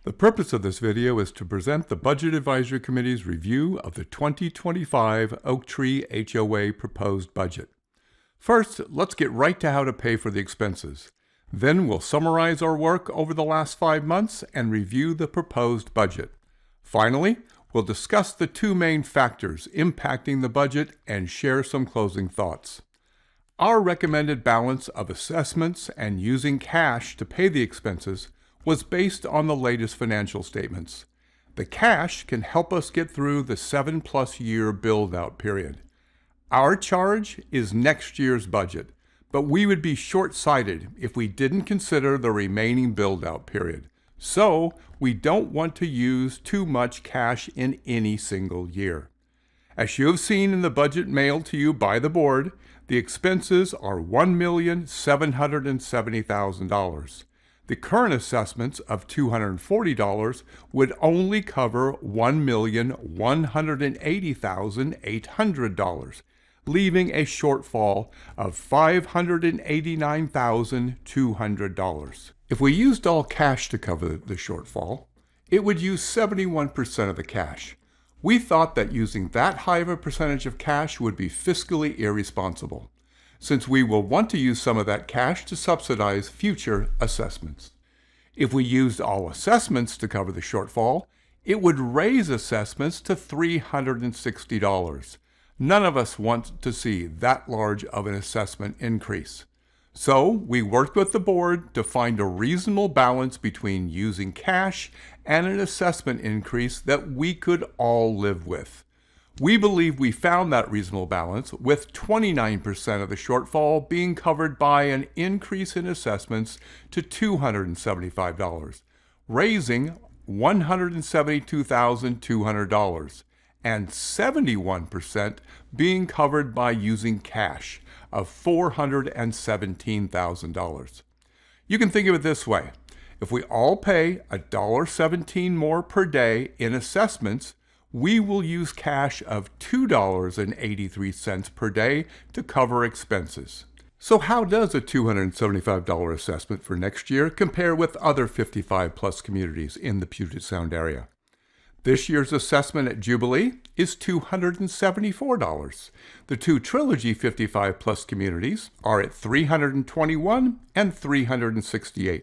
The purpose of this video is to present the Budget Advisory Committee's review of the 2025 Oak Tree HOA proposed budget. First, let's get right to how to pay for the expenses. Then we'll summarize our work over the last 5 months and review the proposed budget. Finally, we'll discuss the two main factors impacting the budget and share some closing thoughts. Our recommended balance of assessments and using cash to pay the expenses was based on the latest financial statements. The cash can help us get through the 7+ year build-out period. Our charge is next year's budget, but we would be short-sighted if we didn't consider the remaining build-out period. So, we don't want to use too much cash in any single year. As you have seen in the budget mailed to you by the board, the expenses are $1,770,000. The current assessments of $240 would only cover $1,180,800, leaving a shortfall of $589,200. If we used all cash to cover the shortfall, it would use 71% of the cash. We thought that using that high of a percentage of cash would be fiscally irresponsible, since we will want to use some of that cash to subsidize future assessments. If we used all assessments to cover the shortfall, it would raise assessments to $360. None of us want to see that large of an assessment increase. So we worked with the board to find a reasonable balance between using cash and an assessment increase that we could all live with. We believe we found that reasonable balance, with 29% of the shortfall being covered by an increase in assessments to $275, raising $172,200, and 71% being covered by using cash of $417,000. You can think of it this way. If we all pay $1.17 more per day in assessments, we will use cash of $2.83 per day to cover expenses. So how does a $275 assessment for next year compare with other 55+ communities in the Puget Sound area? This year's assessment at Jubilee is $274. The two Trilogy 55+ communities are at $321 and $368,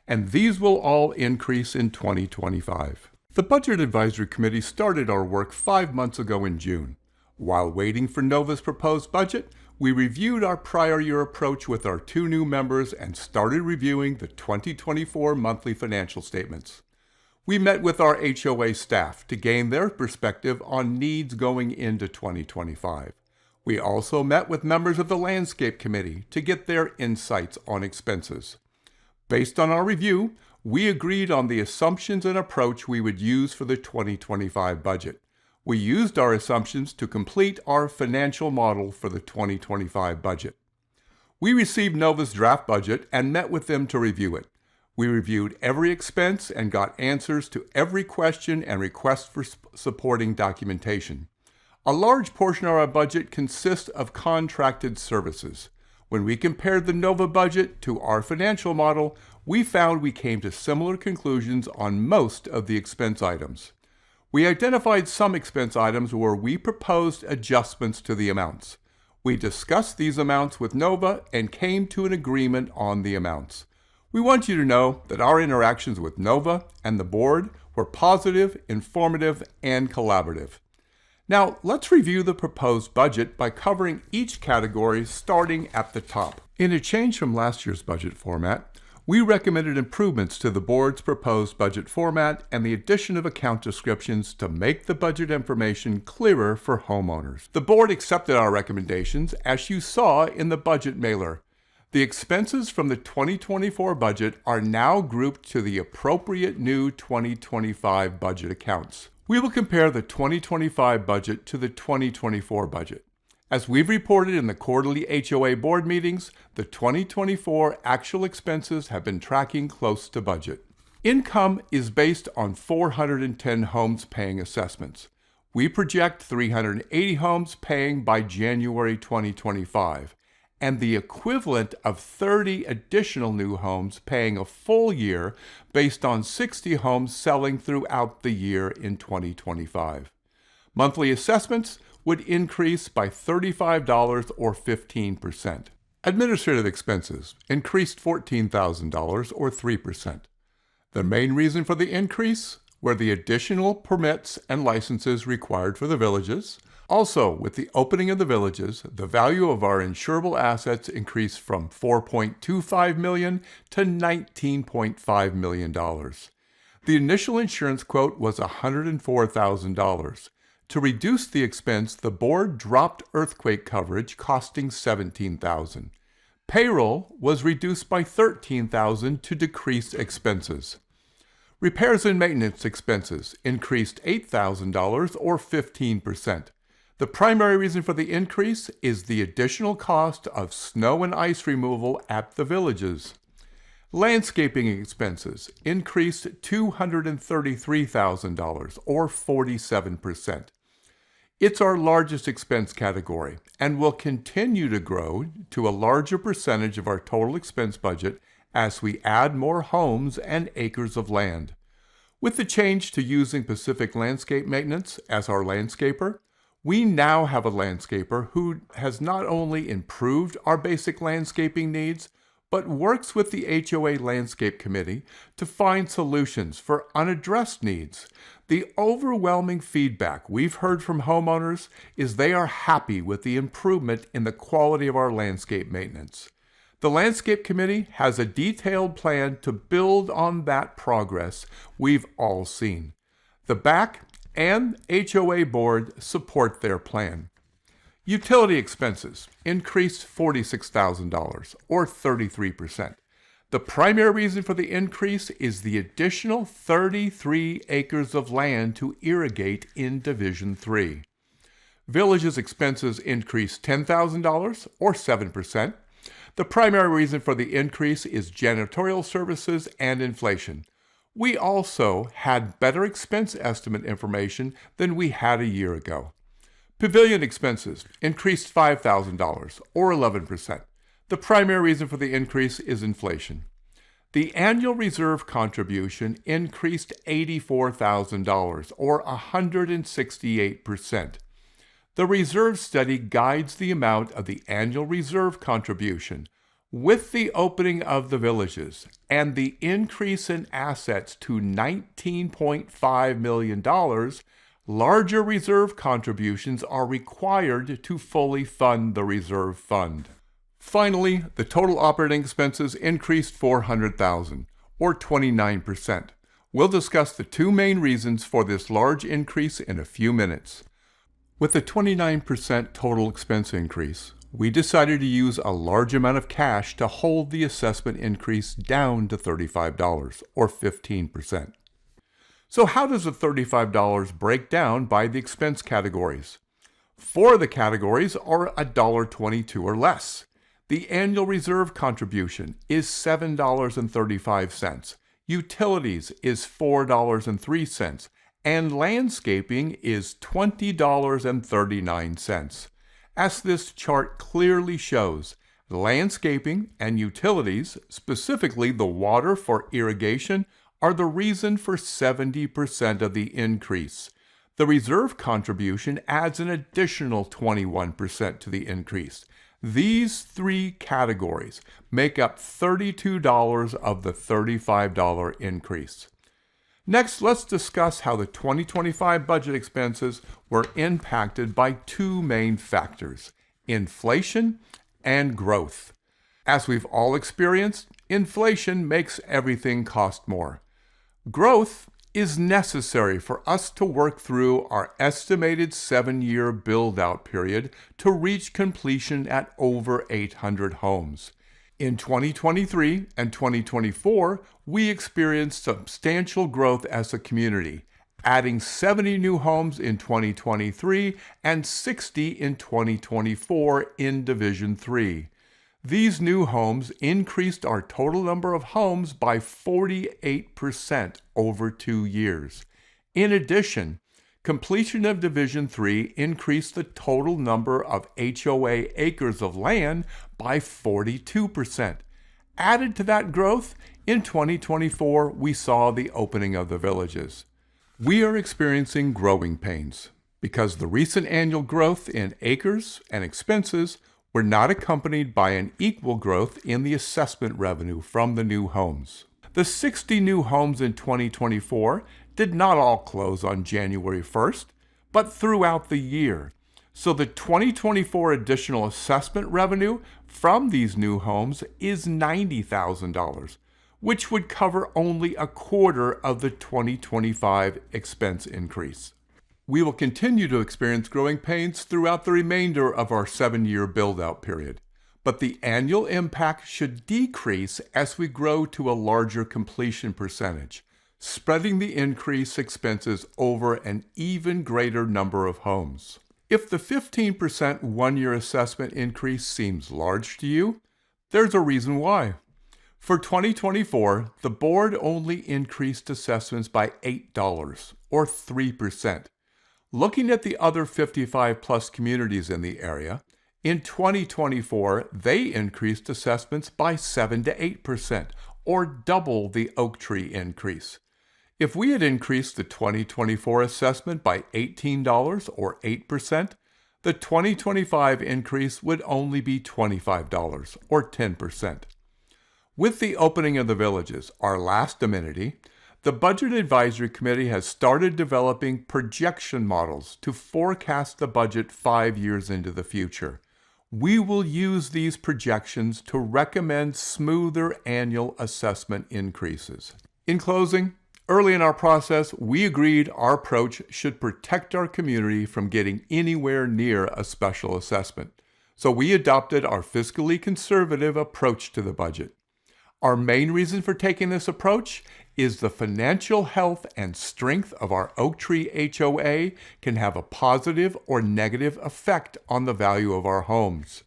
and these will all increase in 2025. The Budget Advisory Committee started our work 5 months ago in June. While waiting for NOVA's proposed budget, we reviewed our prior year approach with our 2 new members and started reviewing the 2024 monthly financial statements. We met with our HOA staff to gain their perspective on needs going into 2025. We also met with members of the Landscape Committee to get their insights on expenses. Based on our review, we agreed on the assumptions and approach we would use for the 2025 budget. We used our assumptions to complete our financial model for the 2025 budget. We received NOVA's draft budget and met with them to review it. We reviewed every expense and got answers to every question and request for supporting documentation. A large portion of our budget consists of contracted services. When we compared the NOVA budget to our financial model, we found we came to similar conclusions on most of the expense items. We identified some expense items where we proposed adjustments to the amounts. We discussed these amounts with NOVA and came to an agreement on the amounts. We want you to know that our interactions with NOVA and the board were positive, informative, and collaborative. Now, let's review the proposed budget by covering each category starting at the top. In a change from last year's budget format, we recommended improvements to the board's proposed budget format and the addition of account descriptions to make the budget information clearer for homeowners. The board accepted our recommendations, as you saw in the budget mailer. The expenses from the 2024 budget are now grouped to the appropriate new 2025 budget accounts. We will compare the 2025 budget to the 2024 budget. As we've reported in the quarterly HOA board meetings, the 2024 actual expenses have been tracking close to budget. Income is based on 410 homes paying assessments. We project 380 homes paying by January 2025, and the equivalent of 30 additional new homes paying a full year based on 60 homes selling throughout the year in 2025. Monthly assessments would increase by $35 or 15%. Administrative expenses increased $14,000 or 3%. The main reason for the increase were the additional permits and licenses required for the villages. Also, with the opening of the villages, the value of our insurable assets increased from $4.25 million to $19.5 million. The initial insurance quote was $104,000. To reduce the expense, the board dropped earthquake coverage, costing $17,000. Payroll was reduced by $13,000 to decrease expenses. Repairs and maintenance expenses increased $8,000 or 15%. The primary reason for the increase is the additional cost of snow and ice removal at the villages. Landscaping expenses increased $233,000 or 47%. It's our largest expense category and will continue to grow to a larger percentage of our total expense budget as we add more homes and acres of land. With the change to using Pacific Landscape Maintenance as our landscaper, we now have a landscaper who has not only improved our basic landscaping needs, but works with the HOA Landscape Committee to find solutions for unaddressed needs. The overwhelming feedback we've heard from homeowners is they are happy with the improvement in the quality of our landscape maintenance. The Landscape Committee has a detailed plan to build on that progress we've all seen. The BAC and HOA board support their plan. Utility expenses increased $46,000 or 33%. The primary reason for the increase is the additional 33 acres of land to irrigate in Division 3. Villages expenses increased $10,000 or 7%. The primary reason for the increase is janitorial services and inflation. We also had better expense estimate information than we had a year ago. Pavilion expenses increased $5,000 or 11%. The primary reason for the increase is inflation. The annual reserve contribution increased $84,000 or 168%. The reserve study guides the amount of the annual reserve contribution. With the opening of the villages and the increase in assets to $19.5 million, larger reserve contributions are required to fully fund the reserve fund. Finally, the total operating expenses increased $400,000, or 29%. We'll discuss the two main reasons for this large increase in a few minutes. With the 29% total expense increase, we decided to use a large amount of cash to hold the assessment increase down to $35, or 15%. So how does the $35 break down by the expense categories? 4 of the categories are $1.22 or less. The annual reserve contribution is $7.35. Utilities is $4.03. And landscaping is $20.39. As this chart clearly shows, landscaping and utilities, specifically the water for irrigation, are the reason for 70% of the increase. The reserve contribution adds an additional 21% to the increase. These 3 categories make up $32 of the $35 increase. Next, let's discuss how the 2025 budget expenses were impacted by 2 main factors: inflation and growth. As we've all experienced, inflation makes everything cost more. Growth is necessary for us to work through our estimated 7-year build-out period to reach completion at over 800 homes. In 2023 and 2024, we experienced substantial growth as a community, adding 70 new homes in 2023 and 60 in 2024 in Division 3. These new homes increased our total number of homes by 48% over 2 years. In addition, Completion of Division 3 increased the total number of HOA acres of land by 42%. Added to that growth, in 2024, we saw the opening of the villages. We are experiencing growing pains because the recent annual growth in acres and expenses were not accompanied by an equal growth in the assessment revenue from the new homes. The 60 new homes in 2024 did not all close on January 1st, but throughout the year. So the 2024 additional assessment revenue from these new homes is $90,000, which would cover only a quarter of the 2025 expense increase. We will continue to experience growing pains throughout the remainder of our 7-year build-out period, but the annual impact should decrease as we grow to a larger completion percentage, spreading the increased expenses over an even greater number of homes. If the 15% one-year assessment increase seems large to you, there's a reason why. For 2024, the board only increased assessments by $8, or 3%. Looking at the other 55-plus communities in the area, in 2024, they increased assessments by 7 to 8%, or double the Oak Tree increase. If we had increased the 2024 assessment by $18 or 8%, the 2025 increase would only be $25 or 10%. With the opening of the villages, our last amenity, the Budget Advisory Committee has started developing projection models to forecast the budget 5 years into the future. We will use these projections to recommend smoother annual assessment increases. In closing, early in our process, we agreed our approach should protect our community from getting anywhere near a special assessment. So we adopted our fiscally conservative approach to the budget. Our main reason for taking this approach is the financial health and strength of our Oak Tree HOA can have a positive or negative effect on the value of our homes.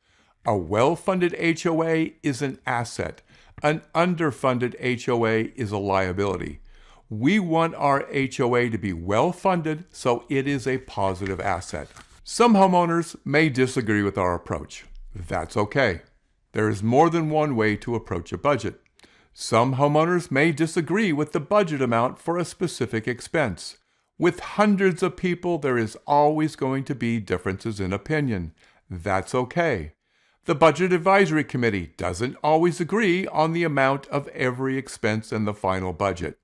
A well-funded HOA is an asset. An underfunded HOA is a liability. We want our HOA to be well-funded so it is a positive asset. Some homeowners may disagree with our approach. That's okay. There is more than one way to approach a budget. Some homeowners may disagree with the budget amount for a specific expense. With hundreds of people, there is always going to be differences in opinion. That's okay. The Budget Advisory Committee doesn't always agree on the amount of every expense in the final budget.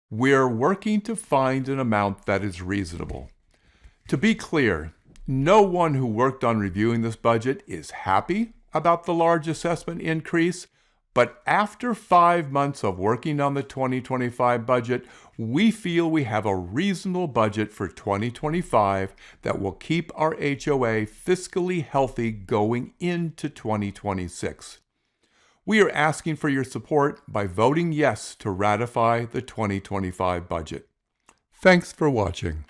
We're working to find an amount that is reasonable. To be clear, no one who worked on reviewing this budget is happy about the large assessment increase, but after 5 months of working on the 2025 budget, we feel we have a reasonable budget for 2025 that will keep our HOA fiscally healthy going into 2026. We are asking for your support by voting yes to ratify the 2025 budget. Thanks for watching.